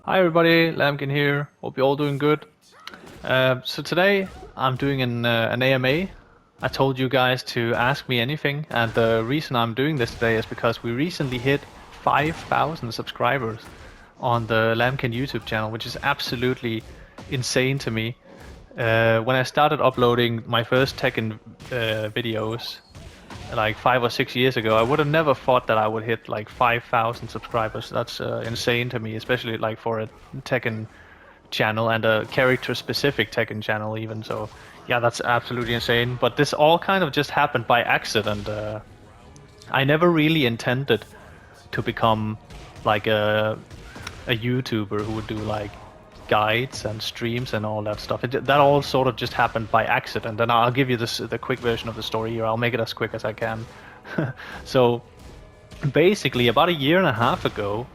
Hi everybody, Lambkin here. Hope you're all doing good. So today I'm doing an AMA. I told you guys to ask me anything, and the reason I'm doing this today is because we recently hit 5,000 subscribers on the Lambkin YouTube channel, which is absolutely insane to me. When I started uploading my first Tekken videos, like 5 or 6 years ago, I would have never thought that I would hit like 5,000 subscribers. That's insane to me, especially like for a Tekken channel and a character-specific Tekken channel even. So yeah, that's absolutely insane. But this all kind of just happened by accident. I never really intended to become like a YouTuber who would do like guides and streams and all that stuff. That all sort of just happened by accident, and I'll give you the quick version of the story here. I'll make it as quick as I can. So basically, about a year and a half ago,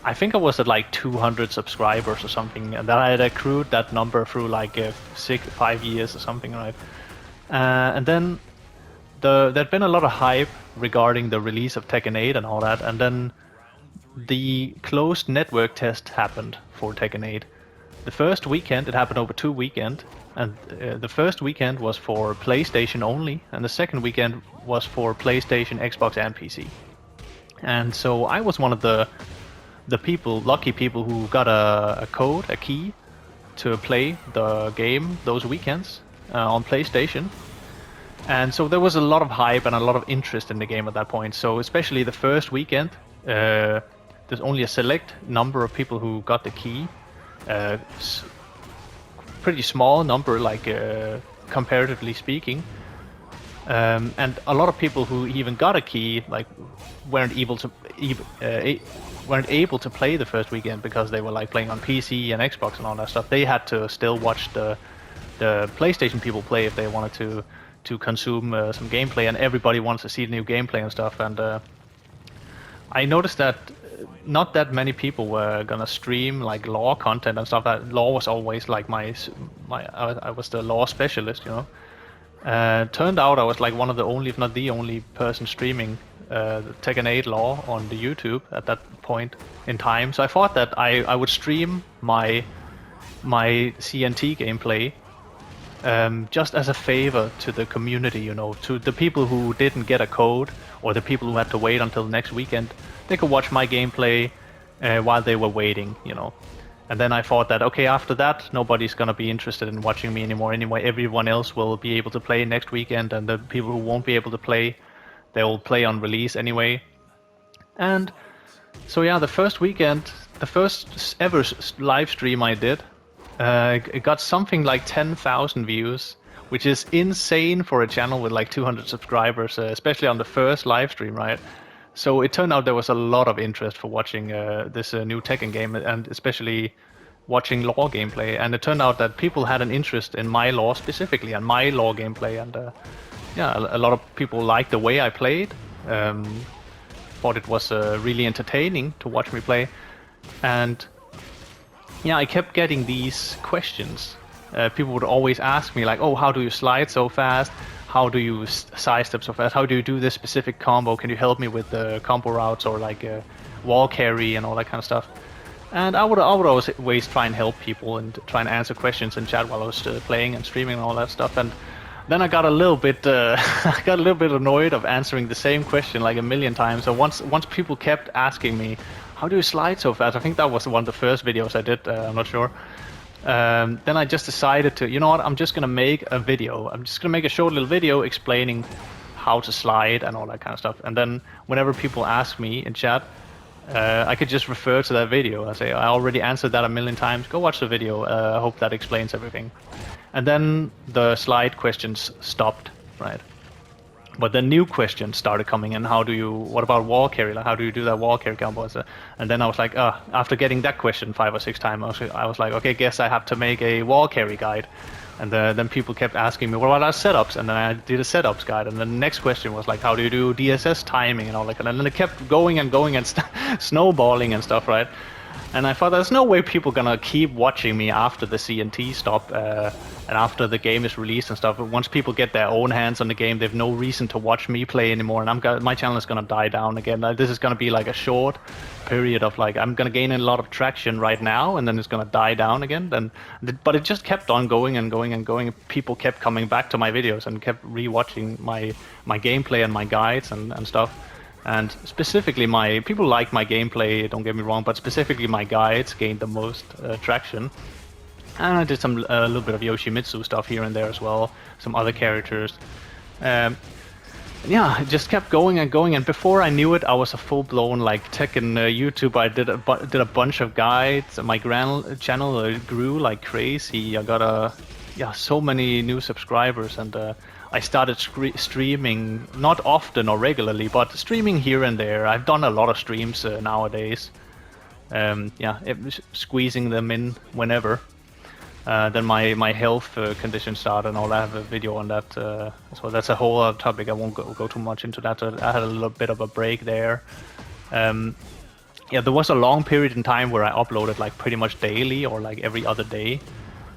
I think I was at like 200 subscribers or something, and then I had accrued that number through like 5 years or something, right? And then there'd been a lot of hype regarding the release of Tekken 8 and all that, and then the closed network test happened for Tekken 8. The first weekend, it happened over 2 weekends, and the first weekend was for PlayStation only, and the second weekend was for PlayStation, Xbox, and PC. And so I was one of the lucky people who got a code, a key, to play the game those weekends on PlayStation. And so there was a lot of hype and a lot of interest in the game at that point. So especially the first weekend, there's only a select number of people who got the key. Pretty small number, like comparatively speaking. And a lot of people who even got a key, like, weren't able to play the first weekend because they were like playing on PC and Xbox and all that stuff. They had to still watch the PlayStation people play if they wanted to consume some gameplay, and everybody wants to see the new gameplay and stuff. And I noticed that not that many people were gonna stream like lore content and stuff. That lore was always like I was the lore specialist, you know. Turned out I was like one of the only, if not the only person streaming the Tekken 8 lore on the YouTube at that point in time. So I thought that I would stream my CNT gameplay just as a favor to the community, you know, to the people who didn't get a code, or the people who had to wait until next weekend. They could watch my gameplay while they were waiting, you know. And then I thought that, okay, after that, nobody's gonna be interested in watching me anymore. Anyway, everyone else will be able to play next weekend, and the people who won't be able to play, they will play on release anyway. And so yeah, the first weekend, the first ever live stream I did, it got something like 10,000 views, which is insane for a channel with like 200 subscribers, especially on the first live stream, right? So it turned out there was a lot of interest for watching this new Tekken game, and especially watching lore gameplay. And it turned out that people had an interest in my lore specifically, and my lore gameplay. And yeah, a lot of people liked the way I played. Thought it was really entertaining to watch me play. And yeah, I kept getting these questions. People would always ask me like, "Oh, how do you slide so fast? How do you sidestep so fast? How do you do this specific combo? Can you help me with the combo routes, or like wall carry and all that kind of stuff?" And I would always try and help people and try and answer questions in chat while I was playing and streaming and all that stuff. And then I got a little bit I got a little bit annoyed of answering the same question like a million times. So once people kept asking me, "How do you slide so fast?" I think that was one of the first videos I did. I'm not sure. Then I just decided to, you know what, I'm just gonna make a video. I'm just gonna make a short little video explaining how to slide and all that kind of stuff. And then whenever people ask me in chat, I could just refer to that video. I say, I already answered that a million times. Go watch the video. I hope that explains everything. And then the slide questions stopped, right? But then new questions started coming in. What about wall carry? Like, how do you do that wall carry combo? And then I was like, after getting that question 5 or 6 times, I was like, okay, guess I have to make a wall carry guide. And then people kept asking me, what about our setups? And then I did a setups guide. And then the next question was like, how do you do DSS timing and all that? And then it kept going and going and snowballing and stuff, right? And I thought there's no way people gonna keep watching me after the CNT stop and after the game is released and stuff. But once people get their own hands on the game, they've no reason to watch me play anymore, and my channel is gonna die down again. This is gonna be like a short period of like I'm gonna gain a lot of traction right now, and then it's gonna die down again. But it just kept on going and going and going. People kept coming back to my videos and kept rewatching my gameplay and my guides and stuff. And specifically, people like my gameplay, don't get me wrong, but specifically my guides gained the most traction. And I did a little bit of Yoshimitsu stuff here and there as well, some other characters. Yeah, it just kept going and going, and before I knew it, I was a full-blown like Tekken YouTuber. I did a bunch of guides. My channel grew like crazy. I got so many new subscribers, and I started streaming, not often or regularly, but streaming here and there. I've done a lot of streams nowadays. Squeezing them in whenever. Then my health condition started, and I'll have a video on that. So that's a whole other topic. I won't go too much into that. I had a little bit of a break there. There was a long period in time where I uploaded like pretty much daily or like every other day.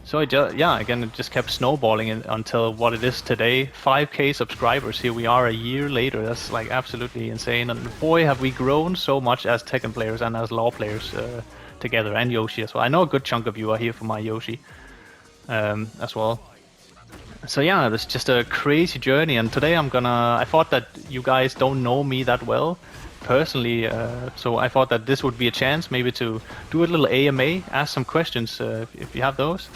So it just kept snowballing until what it is today, 5K subscribers. Here we are a year later. That's like absolutely insane. And boy, have we grown so much as Tekken players and as LoL players together, and Yoshi as well. I know a good chunk of you are here for my Yoshi as well. So yeah, it's just a crazy journey. And today I thought that you guys don't know me that well personally, so I thought that this would be a chance maybe to do a little AMA, ask some questions if you have those.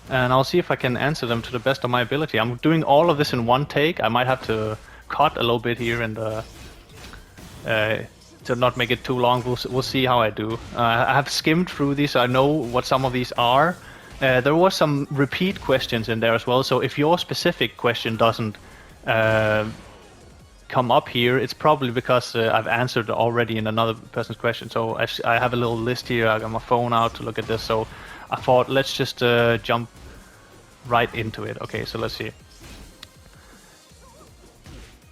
And I'll see if I can answer them to the best of my ability. I'm doing all of this in one take. I might have to cut a little bit here and to not make it too long. We'll see how I do. I have skimmed through these. I know what some of these are. There was some repeat questions in there as well. So if your specific question doesn't come up here, it's probably because I've answered already in another person's question. So I have a little list here. I got my phone out to look at this. So I thought let's just jump right into it. Okay, so let's see.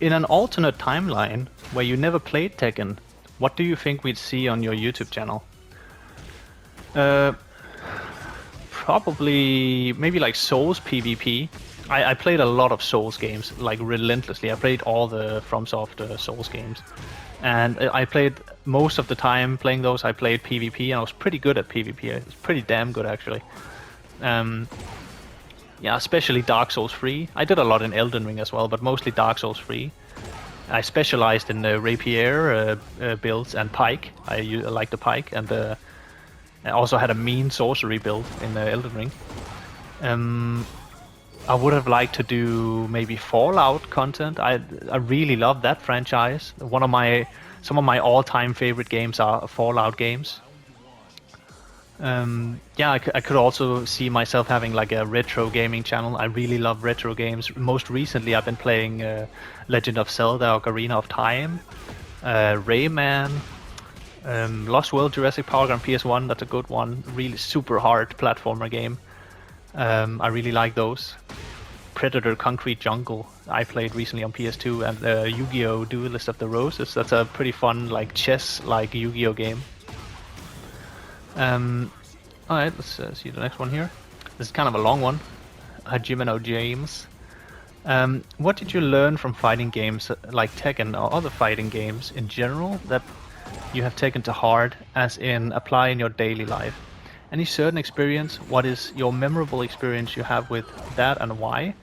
In an alternate timeline where you never played Tekken, what do you think we'd see on your YouTube channel? Probably maybe like Souls PvP. I played a lot of Souls games, like relentlessly. I played all the FromSoft Souls games. And I played most of the time playing those. I played PvP, and I was pretty good at PvP. I was pretty damn good, actually. Especially Dark Souls 3. I did a lot in Elden Ring as well, but mostly Dark Souls 3. I specialized in rapier builds and pike. I like the pike, and I also had a mean sorcery build in Elden Ring. I would have liked to do maybe Fallout content. I really love that franchise. Some of my all-time favorite games are Fallout games. I could also see myself having like a retro gaming channel. I really love retro games. Most recently, I've been playing Legend of Zelda: Ocarina of Time, Rayman, Lost World Jurassic Park on PS1. That's a good one. Really super hard platformer game. I really like those. Predator Concrete Jungle I played recently on PS2, and Yu-Gi-Oh! Duelist of the Roses. That's a pretty fun like chess-like Yu-Gi-Oh! Game. Alright, let's see the next one here. This is kind of a long one. Hajimeno James. What did you learn from fighting games like Tekken or other fighting games in general that you have taken to heart, as in apply in your daily life? Any certain experience? What is your memorable experience you have with that, and why?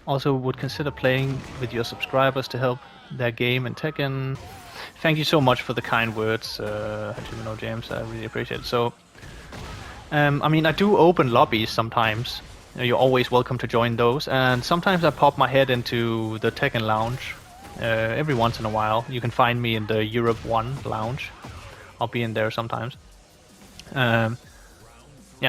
Also, would consider playing with your subscribers to help their game in Tekken. Thank you so much for the kind words, Hajimeno James. I really appreciate it. So, I do open lobbies sometimes. You're always welcome to join those. And sometimes I pop my head into the Tekken Lounge every once in a while. You can find me in the Europe 1 Lounge. I'll be in there sometimes.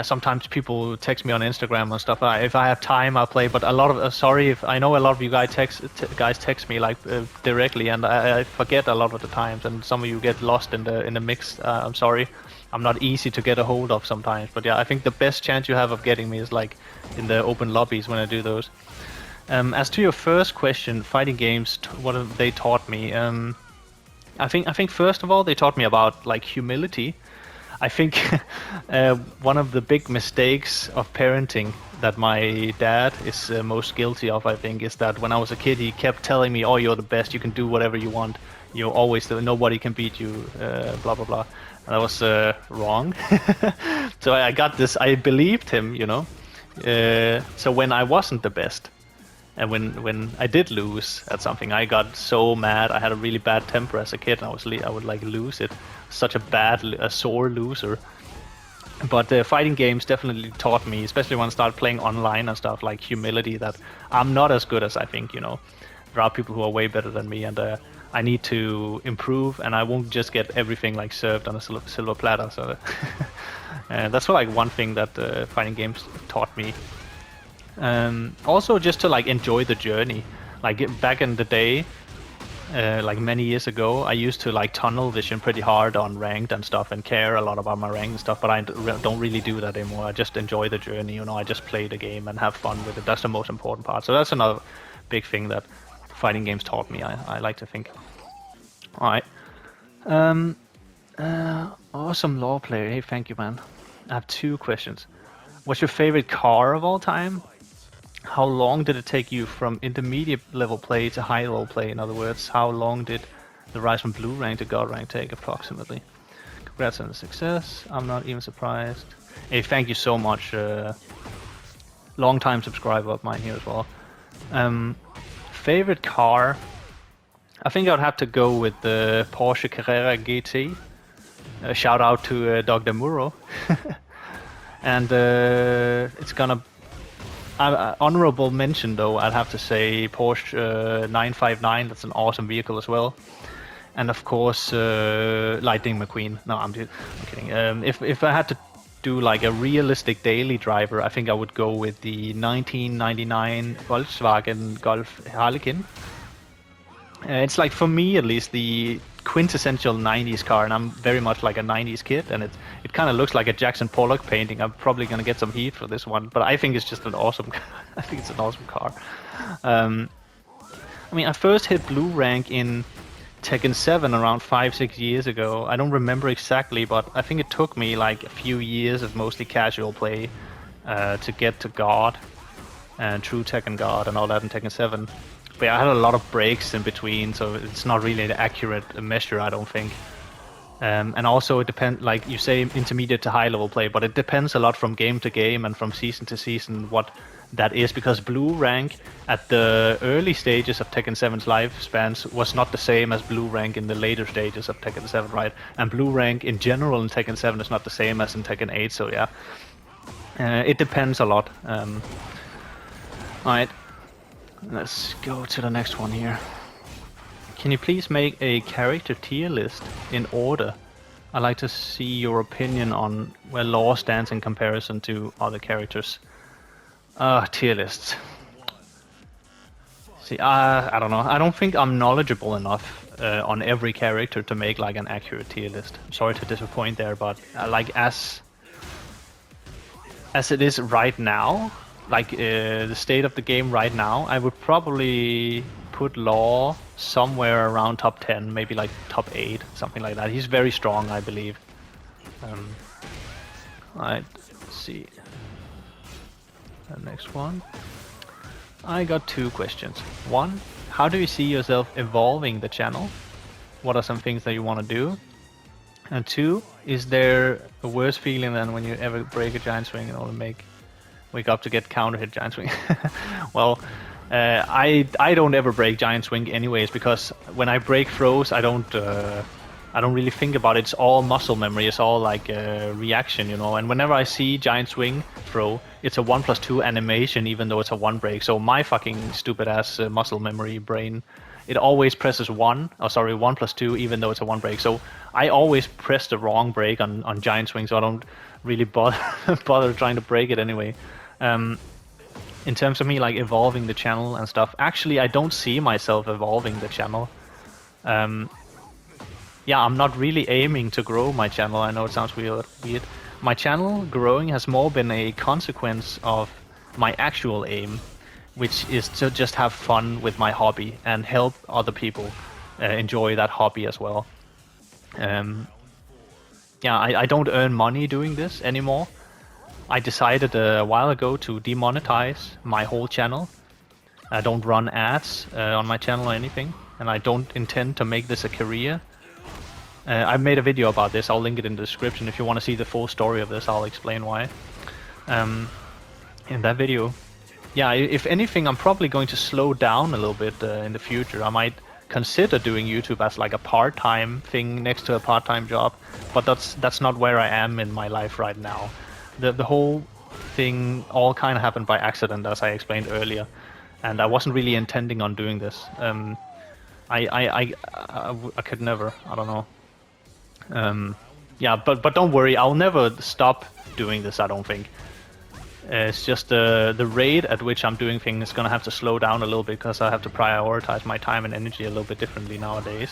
Sometimes people text me on Instagram and stuff. If I have time, I'll play. But a lot of sorry if I know a lot of you guys text me like directly, and I forget a lot of the times. And some of you get lost in the mix. I'm sorry, I'm not easy to get a hold of sometimes. But yeah, I think the best chance you have of getting me is like in the open lobbies when I do those. As to your first question, fighting games, what have they taught me? I think first of all they taught me about like humility. I think one of the big mistakes of parenting that my dad is most guilty of, I think, is that when I was a kid, he kept telling me, "Oh, you're the best. You can do whatever you want. You're always nobody can beat you." Blah blah blah. And I was wrong. So I got this. I believed him, you know. So when I wasn't the best, and when I did lose at something, I got so mad. I had a really bad temper as a kid, and I would like lose it. Such a sore loser. But fighting games definitely taught me, especially when I started playing online and stuff, like humility. That I'm not as good as I think. You know, there are people who are way better than me, and I need to improve. And I won't just get everything like served on a silver platter. So that's like one thing that fighting games taught me. Also just to like enjoy the journey. Like back in the day, like many years ago, I used to like tunnel vision pretty hard on ranked and stuff and care a lot about my rank and stuff, but I don't really do that anymore. I just enjoy the journey, you know. I just play the game and have fun with it. That's the most important part. So that's another big thing that fighting games taught me, I like to think. Alright. Awesome law player. Hey, thank you, man. I have 2 questions. What's your favorite car of all time? How long did it take you from intermediate level play to high level play? In other words, how long did the rise from blue rank to god rank take approximately? Congrats on the success. I'm not even surprised. Hey, thank you so much. Long time subscriber of mine here as well. Favorite car? I think I would have to go with the Porsche Carrera GT. Shout out to Dr. Muro. And it's gonna... honorable mention though, I'd have to say Porsche 959. That's an awesome vehicle as well. And of course, Lightning McQueen. No, I'm kidding. If I had to do like a realistic daily driver, I think I would go with the 1999 Volkswagen Golf Harlequin. It's like, for me at least, the quintessential 90s car, and I'm very much like a 90s kid, and it kind of looks like a Jackson Pollock painting. I'm probably gonna get some heat for this one, but I think it's just an awesome I think it's an awesome car. I mean, I first hit blue rank in Tekken 7 around 5-6 years ago. I don't remember exactly, but I think it took me like a few years of mostly casual play to get to God and true Tekken God and all that in Tekken 7. But I had a lot of breaks in between, so it's not really an accurate measure, I don't think. And also it depends, like you say, intermediate to high level play, but it depends a lot from game to game and from season to season what that is, because blue rank at the early stages of Tekken 7's lifespans was not the same as blue rank in the later stages of Tekken 7, right? And blue rank in general in Tekken 7 is not the same as in Tekken 8, so yeah. It depends a lot. Alright. Let's go to the next one here. Can you please make a character tier list in order? I'd like to see your opinion on where Law stands in comparison to other characters. Tier lists. See, I don't know. I don't think I'm knowledgeable enough on every character to make like an accurate tier list. I'm sorry to disappoint there, but like as it is right now, like the state of the game right now, I would probably put Law somewhere around top 10, maybe like top 8, something like that. He's very strong, I believe. Alright, let's see. The next one. I got 2 questions. 1, how do you see yourself evolving the channel? What are some things that you want to do? And 2, is there a worse feeling than when you ever break a giant swing in order to wake up to get counter hit giant swing? Well, I don't ever break giant swing anyways, because when I break throws, I don't really think about it. It's all muscle memory. It's all like reaction, you know. And whenever I see giant swing throw, it's a 1+2 animation, even though it's a 1 break. So my fucking stupid ass muscle memory brain, it always presses 1+2, even though it's a 1 break. So I always press the wrong break on giant swing, so I don't really bother trying to break it anyway. In terms of me like evolving the channel and stuff, actually I don't see myself evolving the channel. Yeah, I'm not really aiming to grow my channel. I know it sounds weird. My channel growing has more been a consequence of my actual aim, which is to just have fun with my hobby and help other people enjoy that hobby as well. yeah, I don't earn money doing this anymore. I decided a while ago to demonetize my whole channel. I don't run ads on my channel or anything, and I don't intend to make this a career. I made a video about this. I'll link it in the description. If you want to see the full story of this, I'll explain why. In that video, yeah, if anything, I'm probably going to slow down a little bit in the future. I might consider doing YouTube as like a part-time thing next to a part-time job, but that's not where I am in my life right now. The whole thing all kind of happened by accident, as I explained earlier, and I wasn't really intending on doing this. I could never. I don't know. Yeah, but don't worry, I'll never stop doing this. I don't think. It's just the rate at which I'm doing things is gonna have to slow down a little bit because I have to prioritize my time and energy a little bit differently nowadays.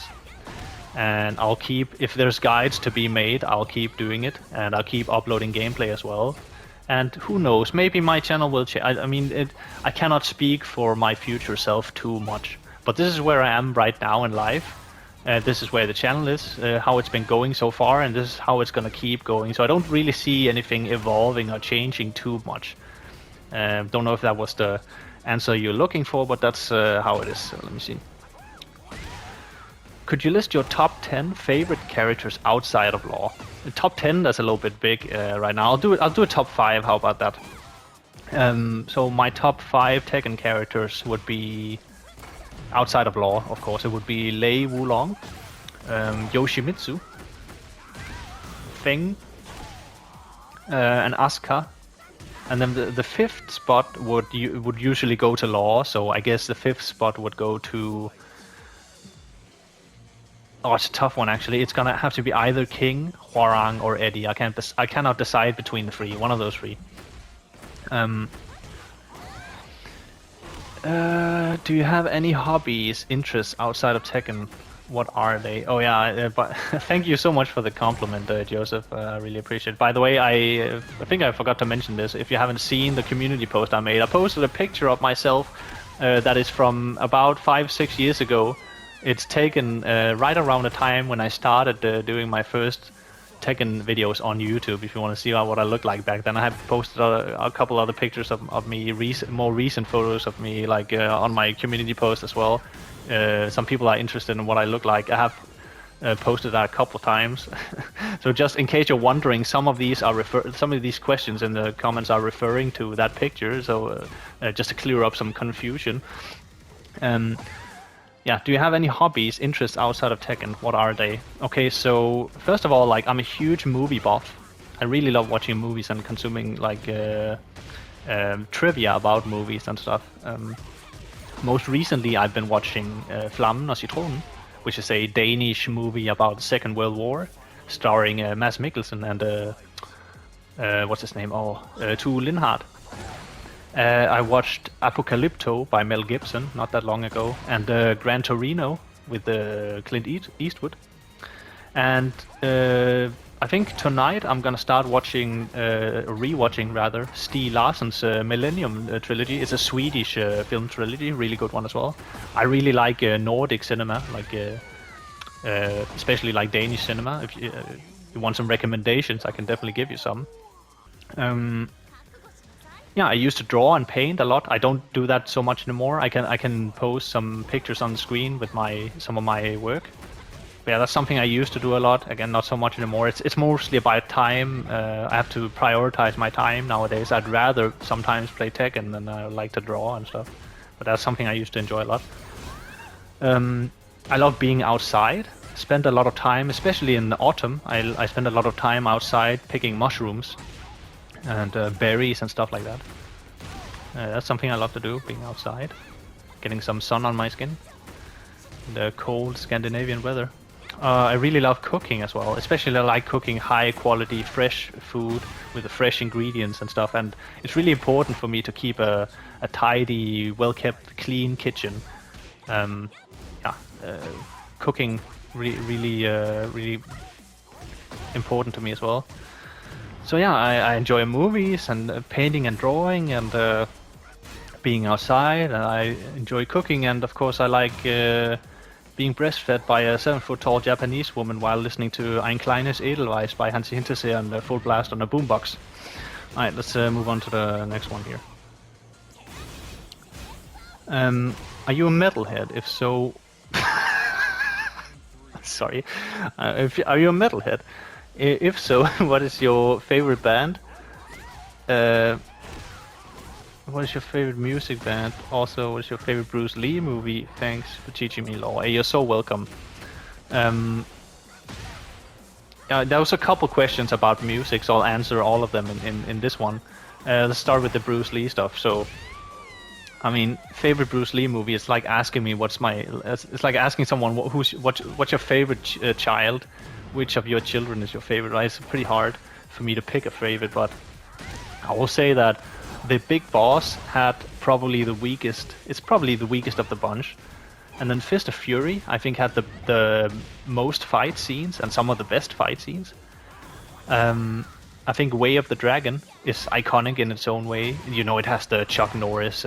And I'll keep, if there's guides to be made, I'll keep doing it, and I'll keep uploading gameplay as well. And who knows, maybe my channel will change. I mean, I cannot speak for my future self too much, but this is where I am right now in life. This is where the channel is, how it's been going so far, and this is how it's gonna keep going. So I don't really see anything evolving or changing too much. Don't know if that was the answer you're looking for, but that's how it is. So let me see. Could you list your top 10 favorite characters outside of lore? The top 10, that's a little bit big right now. I'll do a top 5. How about that? So my top 5 Tekken characters would be, outside of lore, of course, it would be Lei Wulong, Yoshimitsu, Feng, and Asuka. And then the fifth spot would usually go to lore, so I guess the fifth spot would go to... Oh, it's a tough one actually. It's gonna have to be either King, Hwoarang, or Eddie. I cannot decide between the three. One of those three. Do you have any hobbies, interests outside of Tekken? What are they? Oh yeah, but thank you so much for the compliment, Joseph. I really appreciate it. By the way, I think I forgot to mention this. If you haven't seen the community post I made, I posted a picture of myself that is from about 5-6 years ago. It's taken right around the time when I started doing my first Tekken videos on YouTube. If you want to see what I looked like back then, I have posted a couple other pictures of me, more recent photos of me, like on my community post as well. Some people are interested in what I look like. I have posted that a couple of times. So just in case you're wondering, some of these questions in the comments are referring to that picture. So just to clear up some confusion. Yeah, do you have any hobbies, interests outside of Tekken? What are they? Okay, so first of all, like, I'm a huge movie buff. I really love watching movies and consuming like trivia about movies and stuff. Most recently, I've been watching Flammen og Citronen, which is a Danish movie about the Second World War, starring Mads Mikkelsen and what's his name? Oh, Tue Lindhardt. I watched Apocalypto by Mel Gibson not that long ago, and Gran Torino with Clint Eastwood. And I think tonight I'm gonna start watching, rewatching rather, Stieg Larsson's Millennium trilogy. It's a Swedish film trilogy, really good one as well. I really like Nordic cinema, like especially like Danish cinema. If you want some recommendations, I can definitely give you some. Yeah, I used to draw and paint a lot. I don't do that so much anymore. I can post some pictures on the screen with some of my work. But yeah, that's something I used to do a lot. Again, not so much anymore. It's mostly about time. I have to prioritize my time nowadays. I'd rather sometimes play Tekken than I like to draw and stuff. But that's something I used to enjoy a lot. I love being outside. Spend a lot of time, especially in the autumn. I spend a lot of time outside picking mushrooms and berries and stuff like that. That's something I love to do, being outside, getting some sun on my skin, the cold Scandinavian weather. I really love cooking as well, especially I like cooking high quality fresh food with the fresh ingredients and stuff, and it's really important for me to keep a tidy, well kept, clean kitchen. Cooking really important to me as well. So yeah, I enjoy movies and painting and drawing and being outside, and I enjoy cooking, and of course I like being breastfed by a 7-foot-tall Japanese woman while listening to Ein kleines Edelweiss by Hansi Hinterseer on full blast on a boombox. Alright, let's move on to the next one here. Are you a metalhead? If so... Sorry. Are you a metalhead? If so, what is your favorite band? What is your favorite music band? Also, what is your favorite Bruce Lee movie? Thanks for teaching me lore. Hey, you're so welcome. There was a couple questions about music, so I'll answer all of them in this one. Let's start with the Bruce Lee stuff. So, I mean, favorite Bruce Lee movie. It's like asking me what's my. It's like asking someone what's your favorite child. Which of your children is your favorite? Right? It's pretty hard for me to pick a favorite, but I will say that the Big Boss had probably the weakest. It's probably the weakest of the bunch. And then Fist of Fury, I think, had the most fight scenes and some of the best fight scenes. I think Way of the Dragon is iconic in its own way. You know, it has the Chuck Norris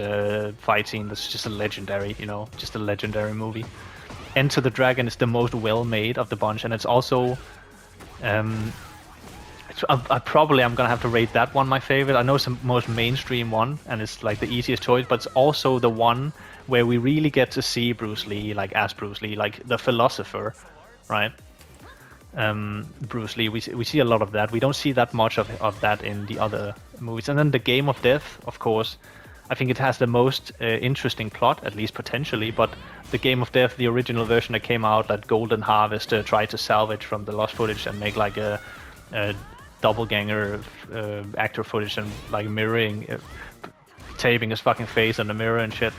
fight scene that's just a legendary, just a legendary movie. Enter the Dragon is the most well-made of the bunch, and it's also... I'm gonna have to rate that one my favorite. I know it's the most mainstream one, and it's like the easiest choice, but it's also the one where we really get to see Bruce Lee, as Bruce Lee, like the philosopher, right? Bruce Lee, we see a lot of that. We don't see that much of that in the other movies. And then the Game of Death, of course, I think it has the most interesting plot, at least potentially, but the Game of Death, the original version that came out, that Golden Harvest tried to salvage from the lost footage and make like a doppelganger actor footage and like mirroring, taping his fucking face on the mirror and shit.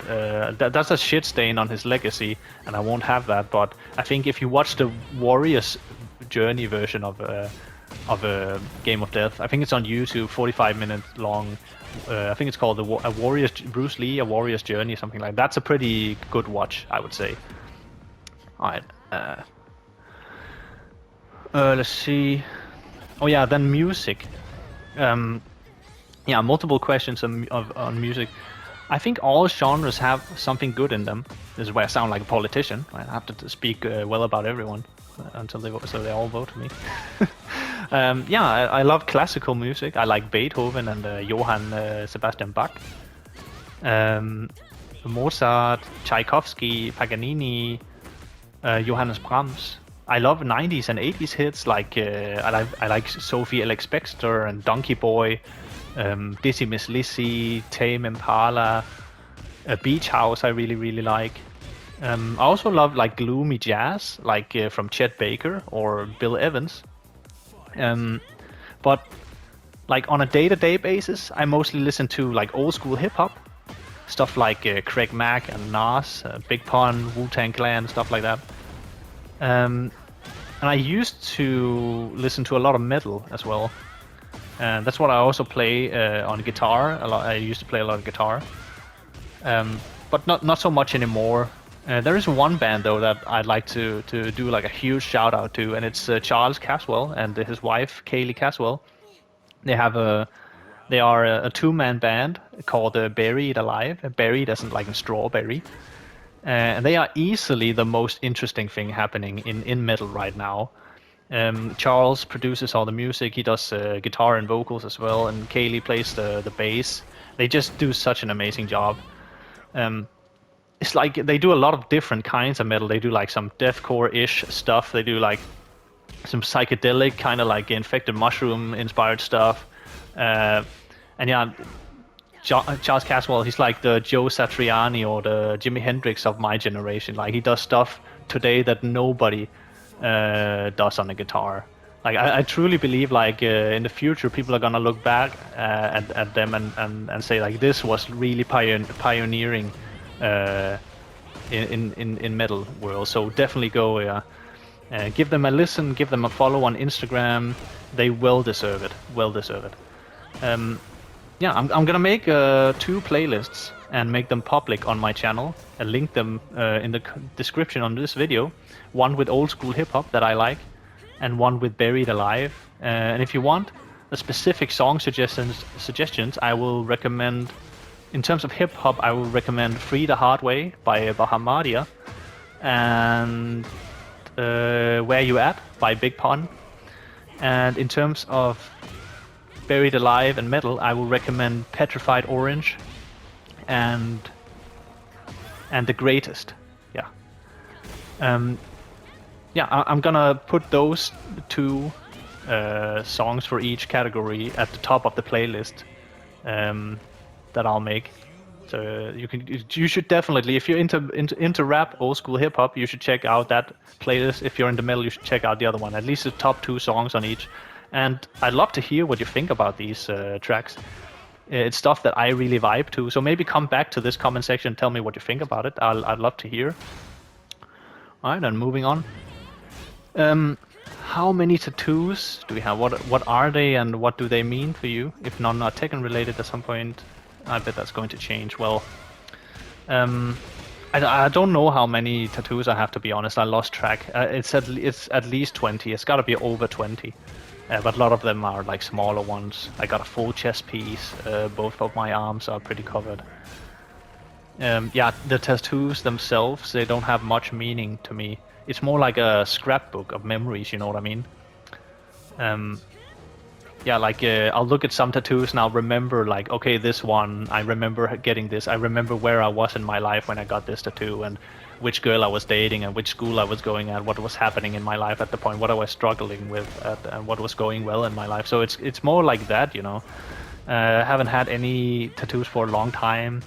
That's a shit stain on his legacy, and I won't have that. But I think if you watch the Warrior's Journey version of Game of Death, I think it's on YouTube, 45 minutes long. I think it's called a Warrior's Bruce Lee, a Warrior's Journey, something like that. That's a pretty good watch, I would say. All right. Let's see. Oh yeah, then music. Yeah, multiple questions on music. I think all genres have something good in them. This is where I sound like a politician. I have to speak well about everyone until they all vote for me. Yeah, I love classical music. I like Beethoven and Johann Sebastian Bach. Mozart, Tchaikovsky, Paganini, Johannes Brahms. I love 90s and 80s hits like I like Sophie Ellis-Bextor and Donkey Boy, Dizzy Miss Lizzy, Tame Impala, Beach House. I really like. I also love like gloomy jazz, like from Chet Baker or Bill Evans. But like on a day-to-day basis, I mostly listen to like old school hip hop stuff like Craig Mack and Nas, Big Pun, Wu-Tang Clan, stuff like that. And I used to listen to a lot of metal as well. And that's what I also play on guitar. I used to play a lot of guitar, but not so much anymore. There is one band though that I'd like to do like a huge shout out to, and it's Charles Caswell and his wife Kaylee Caswell. They are a two-man band called Buried Alive. Buried as in like a strawberry. And they are easily the most interesting thing happening in metal right now. Charles produces all the music. He does guitar and vocals as well, and Kaylee plays the bass. They just do such an amazing job. It's like they do a lot of different kinds of metal. They do like some deathcore-ish stuff. They do like some psychedelic, kind of like Infected Mushroom-inspired stuff. And yeah, Charles Caswell, he's like the Joe Satriani or the Jimi Hendrix of my generation. Like he does stuff today that nobody does on a guitar. Like I truly believe like in the future people are gonna look back at them and say like this was really pioneering in metal world. So definitely go give them a listen, give them a follow on Instagram. They well deserve it. Yeah, I'm gonna make 2 playlists and make them public on my channel and link them in the description on this video. One with old school hip hop that I like, and one with Buried Alive. And if you want a specific song suggestions, I will recommend. In terms of hip hop, I will recommend "Free the Hard Way" by Bahamadia. and Where You At by Big Pun. And in terms of Buried Alive and metal, I will recommend Petrified Orange and The Greatest. Yeah. I'm gonna put those two songs for each category at the top of the playlist that I'll make. So you should definitely, if you're into rap, old school hip hop, you should check out that playlist. If you're in the middle, you should check out the other one. At least the top two songs on each. And I'd love to hear what you think about these tracks. It's stuff that I really vibe to. So maybe come back to this comment section and tell me what you think about it. I'd love to hear. All right, and moving on. How many tattoos do we have? What are they, and what do they mean for you? If none are Tekken related at some point, I bet that's going to change. Well, I don't know how many tattoos I have, to be honest. I lost track. It's at least 20. It's got to be over 20. But a lot of them are like smaller ones. I got a full chest piece. Both of my arms are pretty covered. Yeah, the tattoos themselves, they don't have much meaning to me. It's more like a scrapbook of memories, you know what I mean? Yeah, like I'll look at some tattoos and I'll remember, like, okay, this one, I remember getting this. I remember where I was in my life when I got this tattoo, and which girl I was dating, and which school I was going at, what was happening in my life at the point, what I was struggling with, and what was going well in my life. So it's more like that, you know. I haven't had any tattoos for a long time.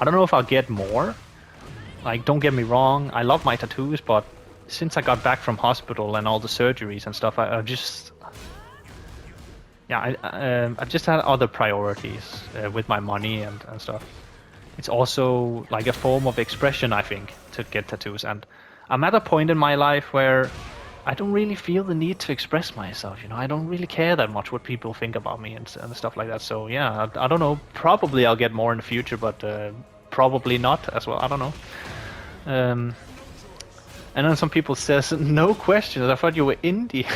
I don't know if I'll get more. Like, don't get me wrong, I love my tattoos, but since I got back from hospital and all the surgeries and stuff, I just... Yeah, I just had other priorities with my money and stuff. It's also like a form of expression, I think, to get tattoos. And I'm at a point in my life where I don't really feel the need to express myself, you know? I don't really care that much what people think about me and stuff like that. So yeah, I don't know. Probably I'll get more in the future, but probably not as well. I don't know. And then some people says, no questions, I thought you were Indian.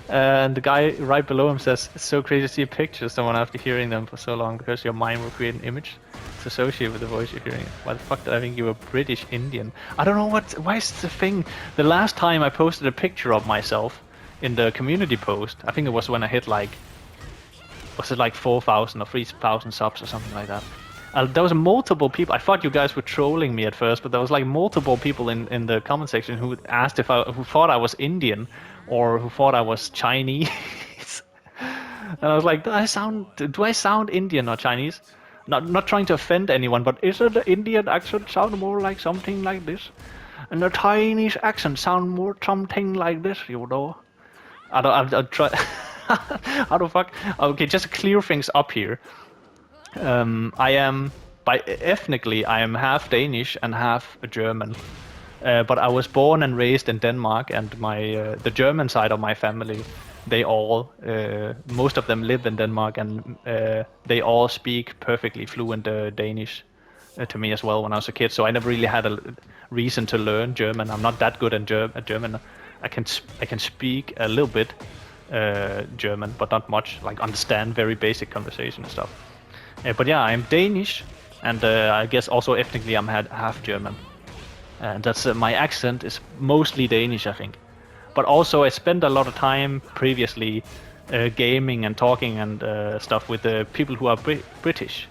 And the guy right below him says, it's so crazy to see pictures of someone after hearing them for so long, because your mind will create an image to associate with the voice you're hearing. Why the fuck did I think you were British Indian? I don't know why is the thing. The last time I posted a picture of myself in the community post, I think it was when I hit like, was it like 4,000 or 3,000 subs or something like that. There was multiple people. I thought you guys were trolling me at first, but there was like multiple people in the comment section who asked who thought I was Indian or who thought I was Chinese. And I was like, do I sound Indian or Chinese? Not trying to offend anyone, but isn't the Indian accent sound more like something like this? And the Chinese accent sound more something like this, you know? I'll try. How the fuck? Okay, just to clear things up here. I am, ethnically, I am half Danish and half German. But I was born and raised in Denmark, and the German side of my family, they all, most of them live in Denmark, and they all speak perfectly fluent Danish to me as well when I was a kid. So I never really had a reason to learn German. I'm not that good at German. I can speak a little bit German, but not much. Like understand very basic conversation and stuff. But yeah, I'm Danish, and I guess also ethnically I'm half German. And that's my accent is mostly Danish, I think. But also I spent a lot of time previously gaming and talking and stuff with the people who are British.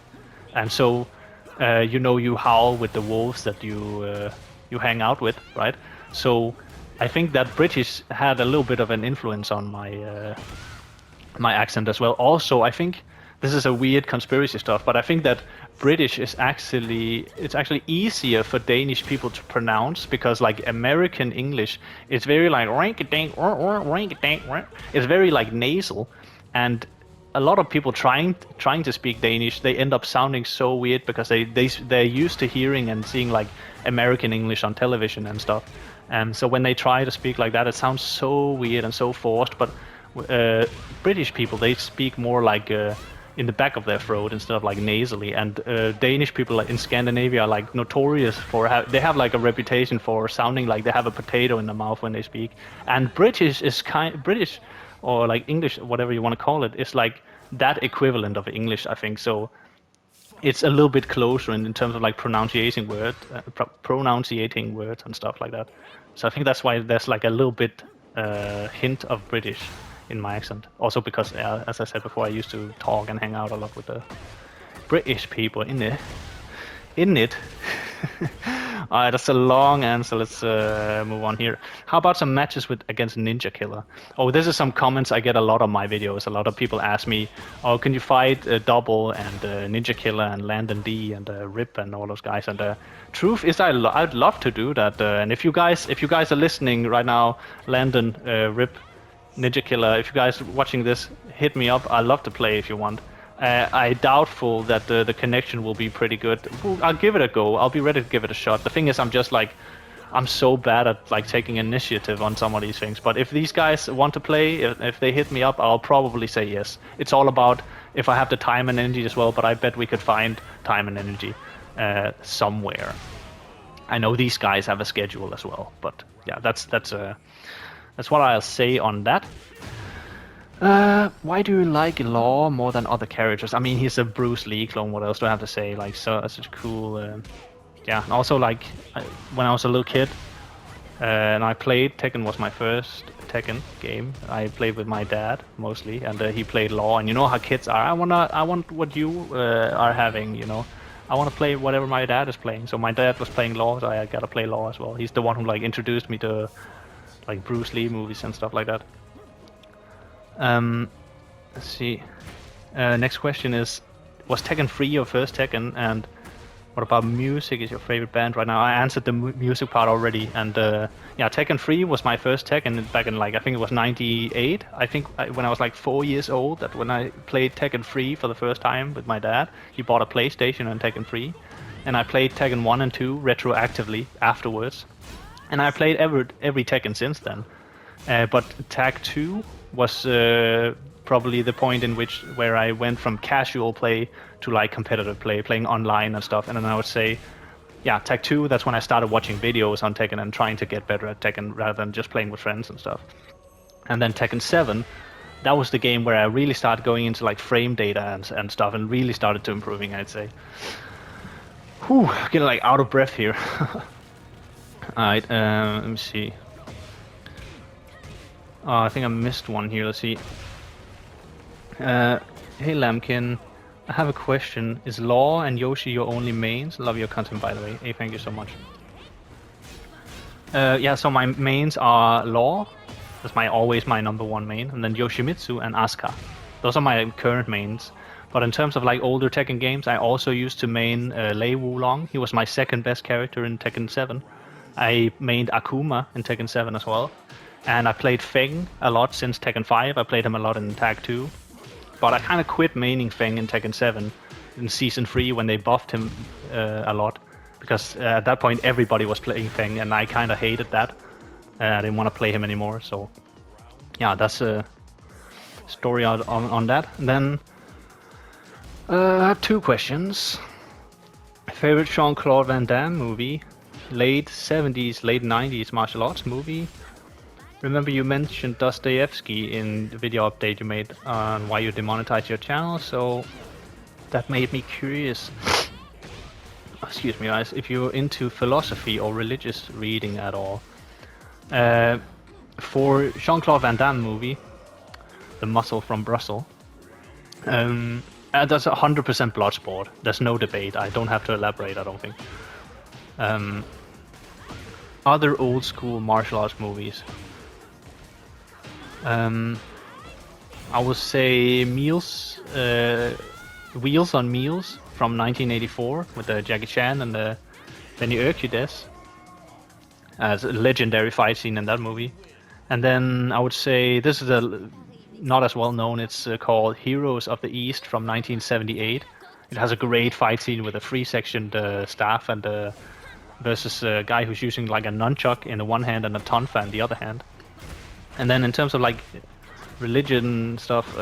And so, you howl with the wolves that you hang out with, right? So I think that British had a little bit of an influence on my accent as well. Also, I think this is a weird conspiracy stuff, but I think that British is actually easier for Danish people to pronounce, because like American English is very like it's very like nasal, and a lot of people trying to speak Danish, they end up sounding so weird because they're used to hearing and seeing like American English on television and stuff, and so when they try to speak like that, it sounds so weird and so forced. But British people, they speak more like in the back of their throat instead of like nasally, and Danish people like in Scandinavia are like notorious for they have like a reputation for sounding like they have a potato in their mouth when they speak. And British is British, or like English, whatever you want to call it, is like that equivalent of English, I think. So it's a little bit closer in terms of like pronunciating words and stuff like that. So I think that's why there's like a little bit hint of British in my accent. Also because, as I said before, I used to talk and hang out a lot with the British people in it. Alright, that's a long answer. Let's move on here. How about some matches against Ninjakilla? Oh, this is some comments I get a lot on my videos. A lot of people ask me, "Oh, can you fight Double and Ninjakilla and Landon D and Rip and all those guys?" And truth is, I'd love to do that. And if you guys are listening right now, Landon, Rip, Ninjakilla, if you guys are watching this, hit me up. I'd love to play if you want. I doubtful that the connection will be pretty good. I'll give it a go. I'll be ready to give it a shot. The thing is, I'm so bad at like taking initiative on some of these things. But if these guys want to play, if they hit me up, I'll probably say yes. It's all about if I have the time and energy as well. But I bet we could find time and energy somewhere. I know these guys have a schedule as well. But yeah, that's what I'll say on that. Why do you like Law more than other characters? I mean, he's a Bruce Lee clone. What else do I have to say? Like, such cool. Yeah. And also, like, when I was a little kid, and I played Tekken was my first Tekken game. I played with my dad mostly, and he played Law. And you know how kids are. I want what you are having. You know, I want to play whatever my dad is playing. So my dad was playing Law, so I gotta play Law as well. He's the one who like introduced me to like Bruce Lee movies and stuff like that. Let's see. Next question is, was Tekken 3 your first Tekken? And what about music? Is your favorite band right now? I answered the music part already. And yeah, Tekken 3 was my first Tekken back in like, I think it was 98. I think when I was like 4 years old, that when I played Tekken 3 for the first time with my dad, he bought a PlayStation and Tekken 3. And I played Tekken 1 and 2 retroactively afterwards. And I played every Tekken since then. But Tag 2 was probably the point in where I went from casual play to like competitive play, playing online and stuff. And then I would say, yeah, Tag 2, that's when I started watching videos on Tekken and trying to get better at Tekken rather than just playing with friends and stuff. And then Tekken 7, that was the game where I really started going into like frame data and stuff and really started to improving, I'd say. Whew, getting like out of breath here. Alright, let me see. I think I missed one here. Let's see. Hey Lambkin, I have a question. Is Law and Yoshi your only mains? Love your content, by the way. Hey, thank you so much. Yeah, so my mains are Law. That's always my number one main. And then Yoshimitsu and Asuka. Those are my current mains. But in terms of like older Tekken games, I also used to main Lei Wulong. He was my second best character in Tekken 7. I mained Akuma in Tekken 7 as well. And I played Feng a lot since Tekken 5. I played him a lot in Tag 2. But I kind of quit maining Feng in Tekken 7 in Season 3 when they buffed him a lot. Because at that point everybody was playing Feng and I kind of hated that. I didn't want to play him anymore. So yeah, that's a story on that. And then I have two questions. Favorite Jean-Claude Van Damme movie? Late 70s, late 90s martial arts movie? Remember you mentioned Dostoevsky in the video update you made on why you demonetized your channel, so that made me curious. Excuse me guys, if you're into philosophy or religious reading at all. For Jean-Claude Van Damme movie, The Muscle from Brussels, that's 100% Bloodsport. There's no debate. I don't have to elaborate, I don't think. Other old school martial arts movies. I would say Wheels on Meals from 1984 with Jackie Chan and Benny Urquidez. As a legendary fight scene in that movie. And then I would say this is not as well known. It's called Heroes of the East from 1978. It has a great fight scene with a three-sectioned staff and versus a guy who's using like a nunchuck in the one hand and a tonfa in the other hand. And then in terms of like religion stuff,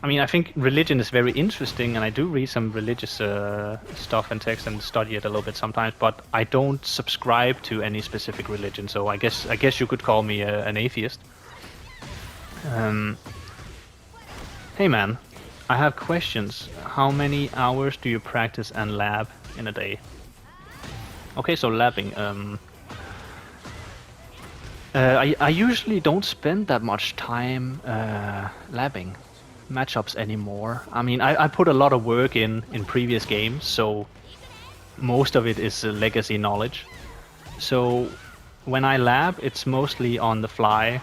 I mean, I think religion is very interesting, and I do read some religious stuff and text and study it a little bit sometimes. But I don't subscribe to any specific religion, so I guess you could call me an atheist. Hey man, I have questions. How many hours do you practice and lab in a day? Okay, so labbing. I usually don't spend that much time labbing matchups anymore. I mean, I put a lot of work in previous games, so most of it is legacy knowledge. So when I lab, it's mostly on the fly.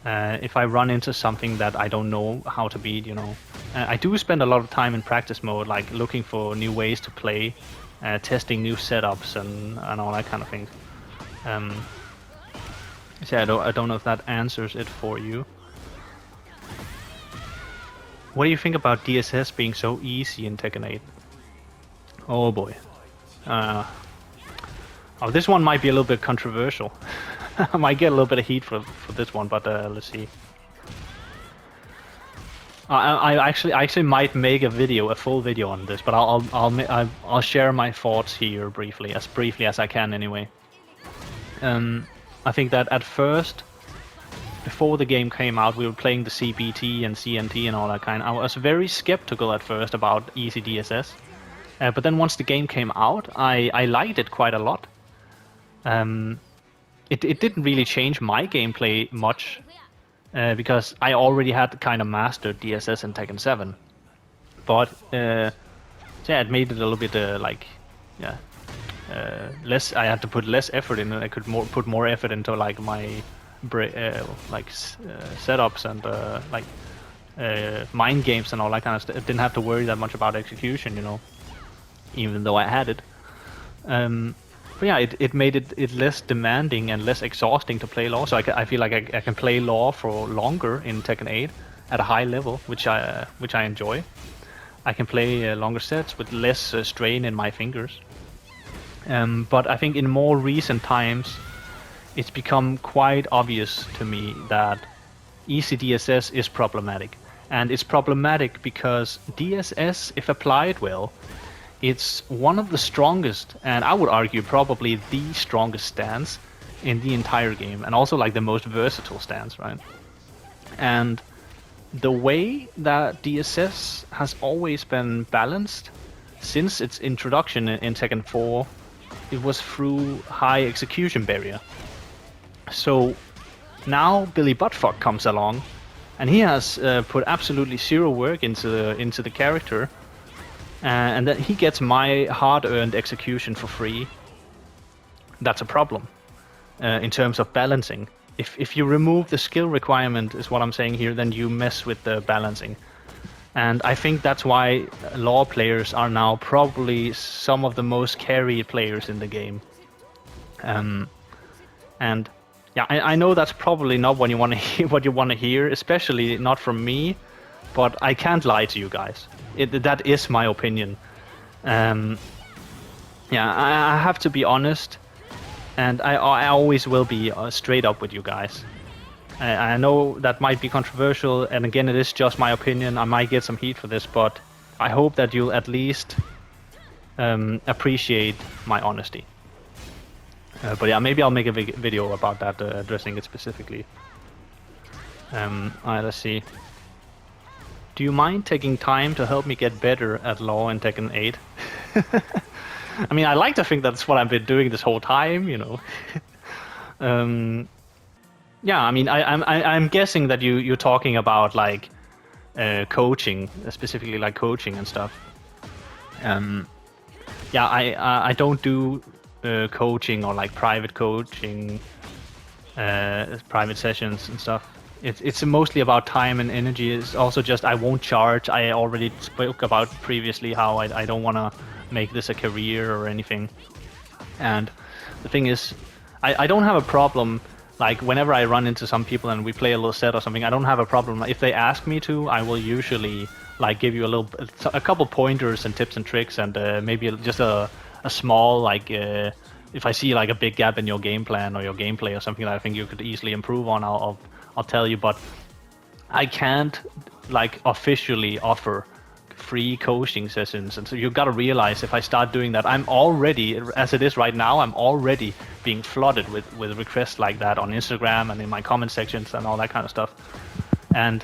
If I run into something that I don't know how to beat, you know. I do spend a lot of time in practice mode, like looking for new ways to play, testing new setups and all that kind of thing. So yeah, I don't know if that answers it for you. What do you think about DSS being so easy in Tekken 8? Oh boy. Oh, this one might be a little bit controversial. I might get a little bit of heat for this one, but let's see. I actually might make a full video on this, but I'll share my thoughts here briefly as I can anyway. I think that at first, before the game came out, we were playing the CBT and CNT and all that kind. I was very skeptical at first about easy DSS, but then once the game came out, I liked it quite a lot. It didn't really change my gameplay much, because I already had kind of mastered DSS in Tekken 7. But yeah, it made it a little bit less. I had to put less effort in it. I could put more effort into like my setups and mind games and all that kind of stuff. I didn't have to worry that much about execution, you know, even though I had it. But yeah, it made it less demanding and less exhausting to play Law. So I feel like I can play Law for longer in Tekken 8 at a high level, which I enjoy. I can play longer sets with less strain in my fingers. But I think in more recent times, it's become quite obvious to me that easy DSS is problematic. And it's problematic because DSS, if applied well, it's one of the strongest, and I would argue probably the strongest stance in the entire game, and also like the most versatile stance, right? And the way that DSS has always been balanced since its introduction in Tekken 4, it was through high execution barrier. So now Billy Buttfuck comes along, and he has put absolutely zero work into the character. And then he gets my hard-earned execution for free. That's a problem in terms of balancing. If you remove the skill requirement, is what I'm saying here, then you mess with the balancing. And I think that's why Law players are now probably some of the most carried players in the game. And yeah, I know that's probably not what you want to hear, especially not from me. But I can't lie to you guys. That is my opinion. Yeah, I have to be honest, and I always will be straight up with you guys. I know that might be controversial, and again, it is just my opinion. I might get some heat for this, but I hope that you'll at least appreciate my honesty. But yeah, maybe I'll make a video about that, addressing it specifically. Alright, let's see. Do you mind taking time to help me get better at Law in Tekken 8? I mean, I like to think that's what I've been doing this whole time, you know. Yeah, I mean, I'm guessing that you're talking about like coaching, specifically like coaching and stuff. Yeah, I don't do coaching or like private coaching, private sessions and stuff. It's mostly about time and energy. It's also just I won't charge. I already spoke about previously how I don't want to make this a career or anything. And the thing is, I don't have a problem, like whenever I run into some people and we play a little set or something, I don't have a problem. If they ask me to, I will usually like give you a couple pointers and tips and tricks, and maybe just a small like if I see like a big gap in your game plan or your gameplay or something that I think you could easily improve on, I'll tell you. But I can't like officially offer free coaching sessions, and so you've got to realize if I start doing that, I'm already, as it is right now, I'm already being flooded with requests like that on Instagram and in my comment sections and all that kind of stuff. And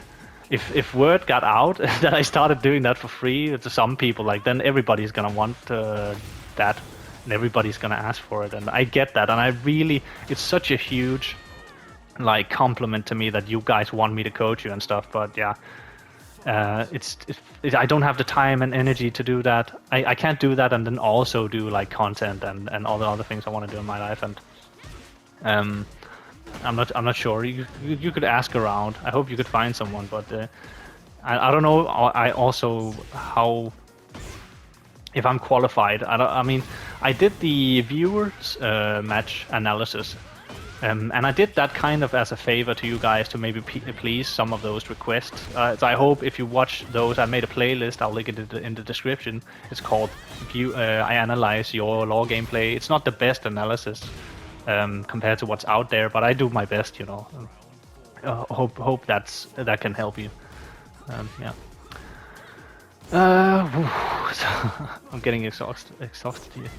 if word got out that I started doing that for free to some people, like then everybody's gonna want that, and everybody's gonna ask for it, and I get that, and I really, it's such a huge like compliment to me that you guys want me to coach you and stuff. But yeah, I don't have the time and energy to do that. I can't do that and then also do like content and all the other things I want to do in my life. And I'm not sure. You could ask around. I hope you could find someone, but I don't know. I also how if I'm qualified. I mean, I did the viewers match analysis. And I did that kind of as a favor to you guys to maybe please some of those requests. So I hope if you watch those, I made a playlist. I'll link it in the description. It's called I Analyze Your Law Gameplay. It's not the best analysis compared to what's out there, but I do my best, you know. Hope that can help you. Yeah. I'm getting exhausted here.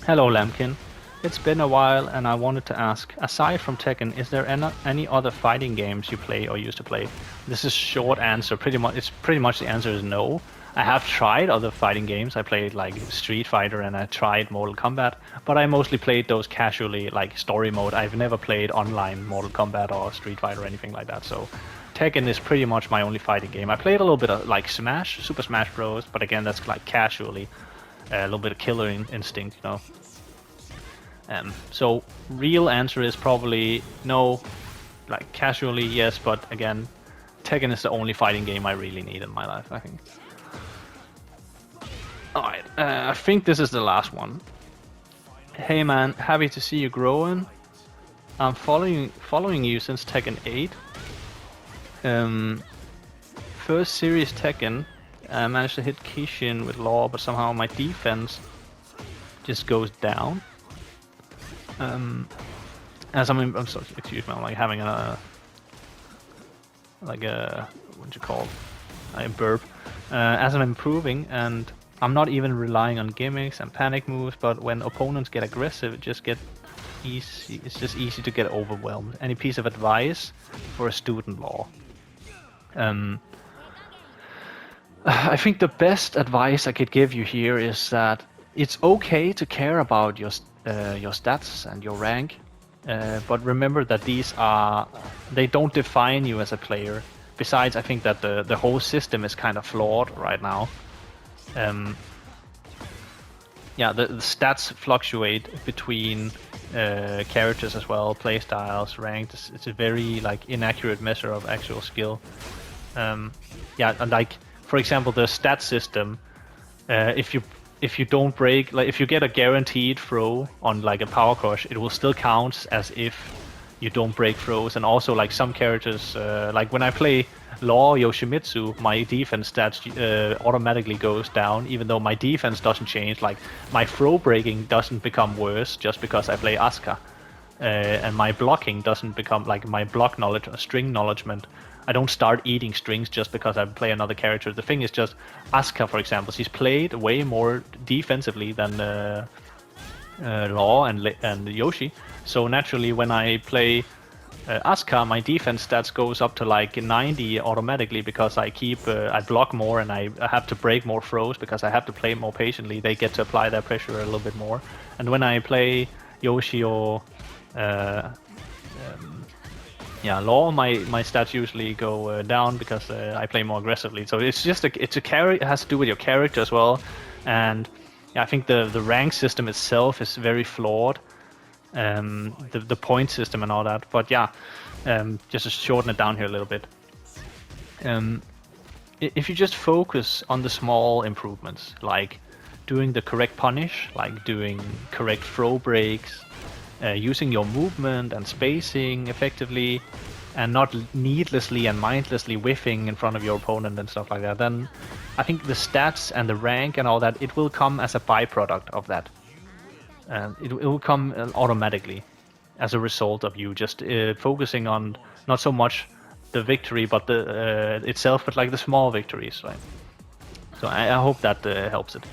Hello, Lambkin. It's been a while, and I wanted to ask, aside from Tekken, is there any other fighting games you play or used to play? This is short answer. Pretty much the answer is no. I have tried other fighting games. I played like Street Fighter and I tried Mortal Kombat, but I mostly played those casually, like story mode. I've never played online Mortal Kombat or Street Fighter or anything like that. So Tekken is pretty much my only fighting game. I played a little bit of like Super Smash Bros, but again, that's like casually, a little bit of killer instinct, you know. So real answer is probably no, like casually yes, but again, Tekken is the only fighting game I really need in my life, I think. Alright, I think this is the last one. Hey man, happy to see you growing. I'm following you since Tekken 8. First series Tekken, I managed to hit Kishin with Law, but somehow my defense just goes down. As I'm sorry, excuse me, I'm like having a what'd you call a burp. As I'm improving, and I'm not even relying on gimmicks and panic moves, but when opponents get aggressive, it's just easy to get overwhelmed. Any piece of advice for a student Law? I think the best advice I could give you here is that it's okay to care about your stats and your rank, but remember that they don't define you as a player. Besides, I think that the whole system is kind of flawed right now. Yeah, the stats fluctuate between characters as well, playstyles, ranked. It's a very like inaccurate measure of actual skill. Yeah, and like for example, the stat system, if you don't break, like if you get a guaranteed throw on like a power crush, it will still count as if you don't break throws. And also like some characters, like when I play Law Yoshimitsu, my defense stats automatically goes down, even though my defense doesn't change. Like my throw breaking doesn't become worse just because I play Asuka, and my blocking doesn't become like my block knowledge or string knowledgement. I don't start eating strings just because I play another character. The thing is just Asuka, for example, she's played way more defensively than Law and Yoshi. So naturally, when I play Asuka, my defense stats goes up to like 90 automatically because I block more and I have to break more throws because I have to play more patiently. They get to apply their pressure a little bit more. And when I play Yoshi or Law, my stats usually go down because I play more aggressively. So it's just it has to do with your character as well. And yeah, I think the rank system itself is very flawed. The point system and all that. But yeah, just to shorten it down here a little bit. If you just focus on the small improvements, like doing the correct punish, like doing correct throw breaks, using your movement and spacing effectively, and not needlessly and mindlessly whiffing in front of your opponent and stuff like that, then I think the stats and the rank and all that, it will come as a byproduct of that. It will come automatically as a result of you just focusing on not so much the victory but the itself, but like the small victories, right? So I hope that helps it.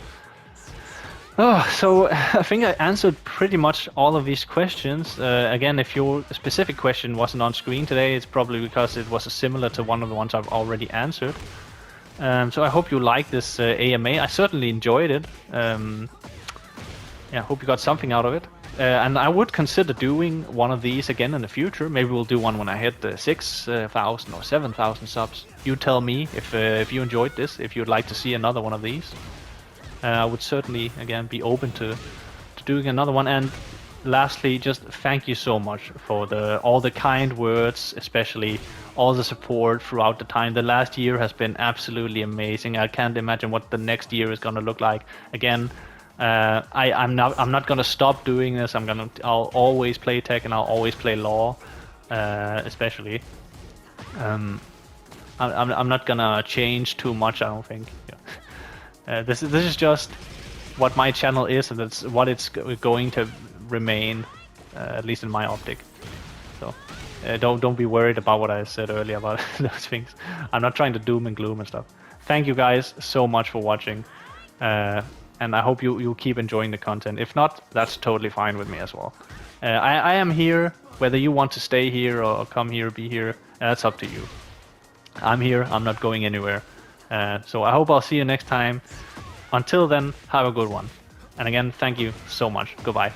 Oh, so I think I answered pretty much all of these questions. Again, if your specific question wasn't on screen today, it's probably because it was similar to one of the ones I've already answered. So I hope you like this AMA. I certainly enjoyed it. Yeah, I hope you got something out of it. And I would consider doing one of these again in the future. Maybe we'll do one when I hit 6,000 or 7,000 subs. You tell me if you enjoyed this, if you'd like to see another one of these. I would certainly, again, be open to doing another one. And lastly, just thank you so much for all the kind words, especially all the support throughout the time. The last year has been absolutely amazing. I can't imagine what the next year is going to look like. Again, I'm not gonna stop doing this. I'll always play Tekken. I'll always play Law, especially. I'm not gonna change too much. I don't think. Yeah. This is just what my channel is, and that's what it's going to remain, at least in my optic. So don't be worried about what I said earlier about those things. I'm not trying to doom and gloom and stuff. Thank you guys so much for watching. And I hope you keep enjoying the content. If not, that's totally fine with me as well. I am here, whether you want to stay here or come here, be here, that's up to you. I'm here, I'm not going anywhere. So I hope I'll see you next time. Until then, have a good one. And again, thank you so much. Goodbye.